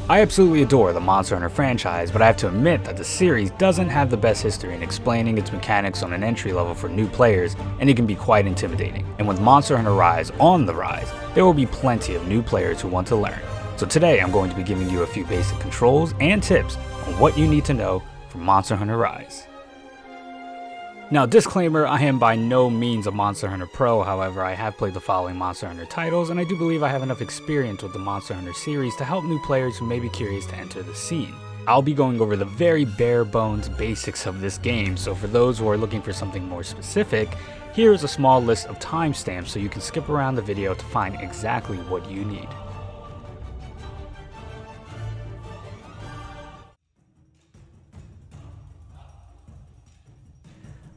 I absolutely adore the Monster Hunter franchise, but I have to admit that the series doesn't have the best history in explaining its mechanics on an entry level for new players, and it can be quite intimidating. And with Monster Hunter Rise on the rise, there will be plenty of new players who want to learn. So today I'm going to be giving you a few basic controls and tips on what you need to know for Monster Hunter Rise. Now, disclaimer, I am by no means a Monster Hunter pro, however I have played the following Monster Hunter titles, and I do believe I have enough experience with the Monster Hunter series to help new players who may be curious to enter the scene. I'll be going over the very bare bones basics of this game, so for those who are looking for something more specific, here is a small list of timestamps so you can skip around the video to find exactly what you need.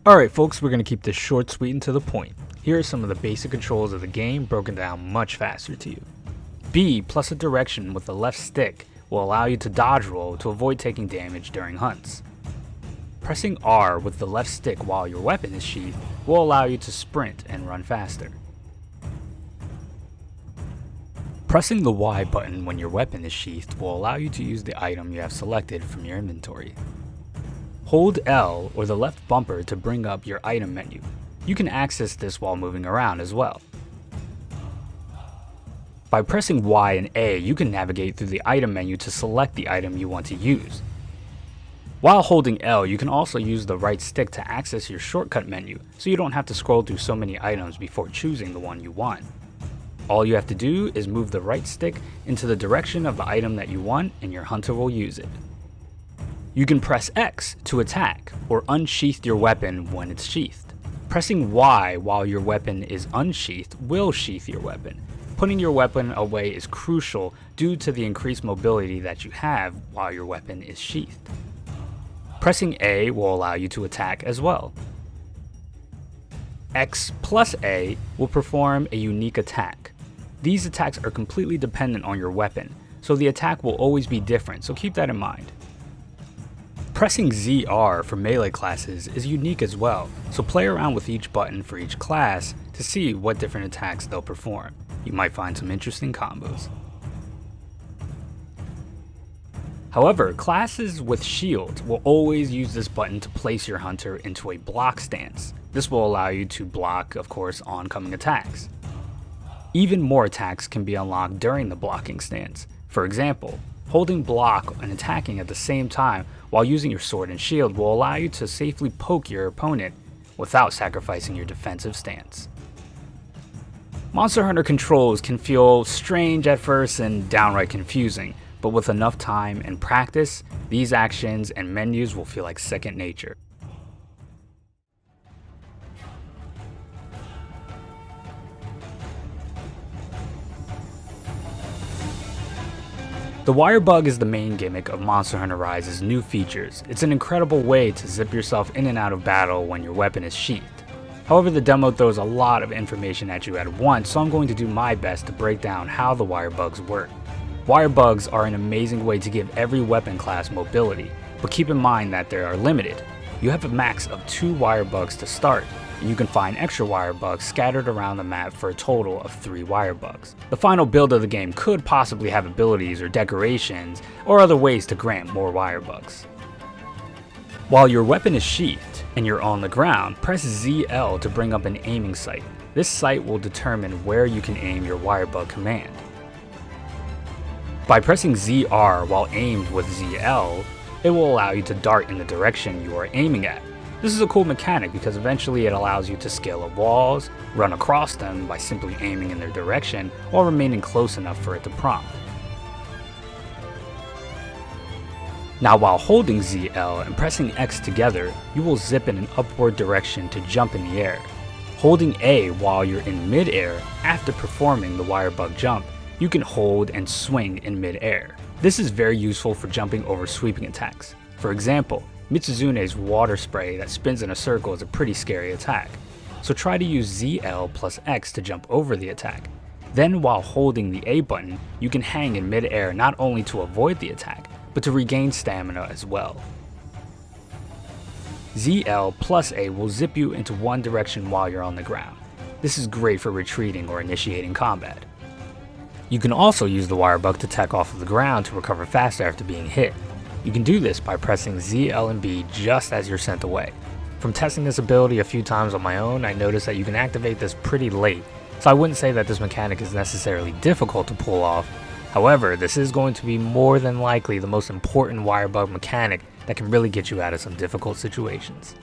Alright folks, we're going to keep this short, sweet, and to the point. Here are some of the basic controls of the game broken down much faster to you. B plus a direction with the left stick will allow you to dodge roll to avoid taking damage during hunts. Pressing R with the left stick while your weapon is sheathed will allow you to sprint and run faster. Pressing the Y button when your weapon is sheathed will allow you to use the item you have selected from your inventory. Hold L or the left bumper to bring up your item menu. You can access this while moving around as well. By pressing Y and A, you can navigate through the item menu to select the item you want to use. While holding L, you can also use the right stick to access your shortcut menu, so you don't have to scroll through so many items before choosing the one you want. All you have to do is move the right stick into the direction of the item that you want and your hunter will use it. You can press X to attack or unsheath your weapon when it's sheathed. Pressing Y while your weapon is unsheathed will sheath your weapon. Putting your weapon away is crucial due to the increased mobility that you have while your weapon is sheathed. Pressing A will allow you to attack as well. X plus A will perform a unique attack. These attacks are completely dependent on your weapon, so the attack will always be different, so keep that in mind. Pressing ZR for melee classes is unique as well, so play around with each button for each class to see what different attacks they'll perform. You might find some interesting combos. However, classes with shields will always use this button to place your hunter into a block stance. This will allow you to block, of course, oncoming attacks. Even more attacks can be unlocked during the blocking stance. For example, holding block and attacking at the same time while using your sword and shield will allow you to safely poke your opponent without sacrificing your defensive stance. Monster Hunter controls can feel strange at first and downright confusing, but with enough time and practice, these actions and menus will feel like second nature. The Wirebug is the main gimmick of Monster Hunter Rise's new features. It's an incredible way to zip yourself in and out of battle when your weapon is sheathed. However, the demo throws a lot of information at you at once, so I'm going to do my best to break down how the Wirebugs work. Wirebugs are an amazing way to give every weapon class mobility, but keep in mind that they are limited. You have a max of 2 Wirebugs to start, and you can find extra Wirebugs scattered around the map for a total of 3 Wirebugs. The final build of the game could possibly have abilities or decorations or other ways to grant more Wirebugs. While your weapon is sheathed and you're on the ground, press ZL to bring up an aiming sight. This sight will determine where you can aim your Wirebug command. By pressing ZR while aimed with ZL, it will allow you to dart in the direction you are aiming at. This is a cool mechanic because eventually it allows you to scale up walls, run across them by simply aiming in their direction while remaining close enough for it to prompt. Now while holding ZL and pressing X together, you will zip in an upward direction to jump in the air. Holding A while you're in mid-air after performing the Wirebug jump, you can hold and swing in mid-air. This is very useful for jumping over sweeping attacks. For example, Mitsuzune's water spray that spins in a circle is a pretty scary attack, so try to use ZL plus X to jump over the attack. Then while holding the A button, you can hang in mid-air not only to avoid the attack, but to regain stamina as well. ZL plus A will zip you into one direction while you're on the ground. This is great for retreating or initiating combat. You can also use the Wirebug to tech off of the ground to recover faster after being hit. You can do this by pressing Z, L, and B just as you're sent away. From testing this ability a few times on my own, I noticed that you can activate this pretty late, so I wouldn't say that this mechanic is necessarily difficult to pull off. However, this is going to be more than likely the most important Wirebug mechanic that can really get you out of some difficult situations.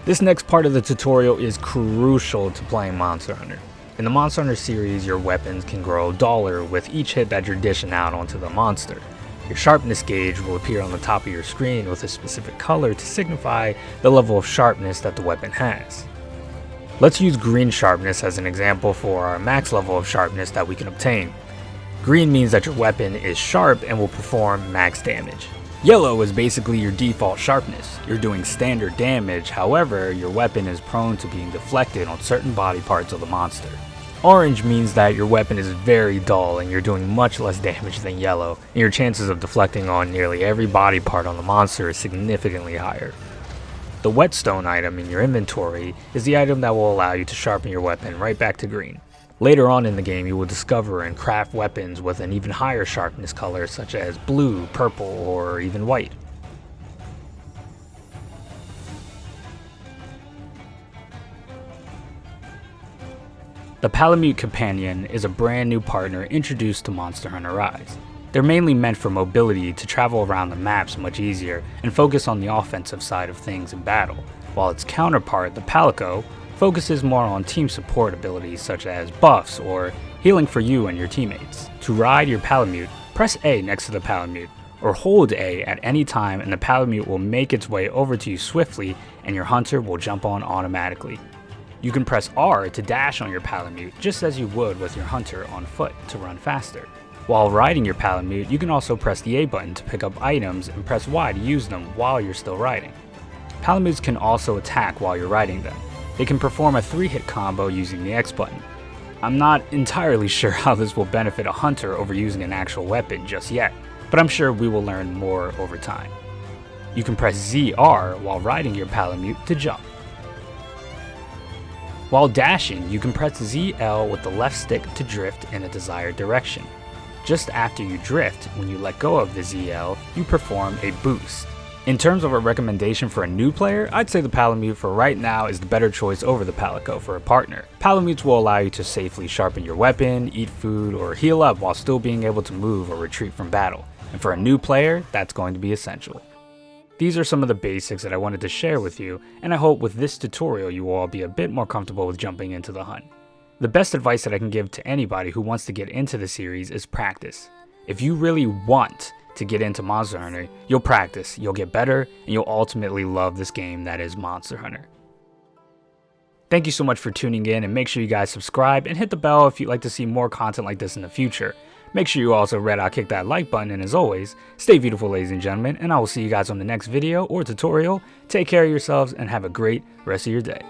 This next part of the tutorial is crucial to playing Monster Hunter. In the Monster Hunter series, your weapons can grow duller with each hit that you're dishing out onto the monster. Your sharpness gauge will appear on the top of your screen with a specific color to signify the level of sharpness that the weapon has. Let's use green sharpness as an example for our max level of sharpness that we can obtain. Green means that your weapon is sharp and will perform max damage. Yellow is basically your default sharpness. You're doing standard damage, however, your weapon is prone to being deflected on certain body parts of the monster. Orange means that your weapon is very dull and you're doing much less damage than yellow, and your chances of deflecting on nearly every body part on the monster is significantly higher. The whetstone item in your inventory is the item that will allow you to sharpen your weapon right back to green. Later on in the game, you will discover and craft weapons with an even higher sharpness color such as blue, purple, or even white. The Palamute Companion is a brand new partner introduced to Monster Hunter Rise. They're mainly meant for mobility to travel around the maps much easier and focus on the offensive side of things in battle, while its counterpart, the Palico, focuses more on team support abilities such as buffs or healing for you and your teammates. To ride your Palamute, press A next to the Palamute, or hold A at any time and the Palamute will make its way over to you swiftly and your hunter will jump on automatically. You can press R to dash on your Palamute just as you would with your hunter on foot to run faster. While riding your Palamute, you can also press the A button to pick up items and press Y to use them while you're still riding. Palamutes can also attack while you're riding them. They can perform a 3-hit combo using the X button. I'm not entirely sure how this will benefit a hunter over using an actual weapon just yet, but I'm sure we will learn more over time. You can press ZR while riding your Palamute to jump. While dashing, you can press ZL with the left stick to drift in a desired direction. Just after you drift, when you let go of the ZL, you perform a boost. In terms of a recommendation for a new player, I'd say the Palamute for right now is the better choice over the Palico for a partner. Palamutes will allow you to safely sharpen your weapon, eat food, or heal up while still being able to move or retreat from battle. And for a new player, that's going to be essential. These are some of the basics that I wanted to share with you, and I hope with this tutorial you will all be a bit more comfortable with jumping into the hunt. The best advice that I can give to anybody who wants to get into the series is practice. If you really want to get into Monster Hunter, you'll practice, you'll get better, and you'll ultimately love this game that is Monster Hunter. Thank you so much for tuning in, and make sure you guys subscribe and hit the bell if you'd like to see more content like this in the future. Make sure you also kick that like button, and as always, stay beautiful ladies and gentlemen, and I will see you guys on the next video or tutorial. Take care of yourselves and have a great rest of your day.